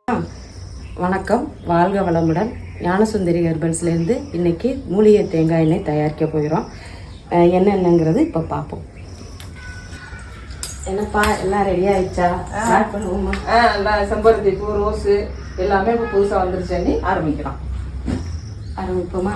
வணக்கம், வாழ்க வளமுடன். ஞானசுந்தரி ஹெர்பல்ஸ்லேருந்து இன்றைக்கி மூலிகை தேங்காய் எண்ணெய் தயாரிக்க போகிறோம். என்னென்னங்கிறது இப்போ பார்ப்போம். என்னப்பா எல்லாம் ரெடி ஆகிடுச்சா? ஸ்டார்ட் பண்ணுவோமா? எல்லாம் செம்பருத்தி பூ, ரோஸு எல்லாமே இப்போ புதுசாக வந்துருச்சு. ஆரம்பிக்கலாம். ஆரம்பிப்போமா?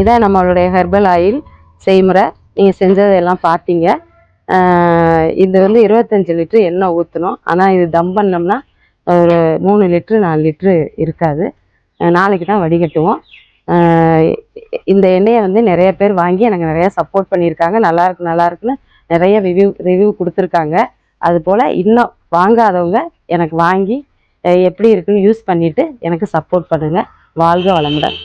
இதான் நம்மளுடைய ஹெர்பல் ஆயில் செய்முறை. நீங்கள் செஞ்சதெல்லாம் பார்த்தீங்க. இது 25 லிட்ரு எண்ணெய் ஊற்றணும். ஆனால் இது தம் பண்ணோம்னா ஒரு 3 லிட்ரு 4 லிட்ரு இருக்காது. நாளைக்கு தான் வடிகட்டுவோம். இந்த எண்ணெயை நிறைய பேர் வாங்கி எனக்கு நிறையா சப்போர்ட் பண்ணியிருக்காங்க. நல்லாயிருக்குன்னு நிறைய ரிவ்யூ கொடுத்துருக்காங்க. அதுபோல் இன்னும் வாங்காதவங்க எனக்கு வாங்கி எப்படி இருக்குன்னு யூஸ் பண்ணிவிட்டு எனக்கு சப்போர்ட் பண்ணுங்கள். வாழ்க வளமுடன்.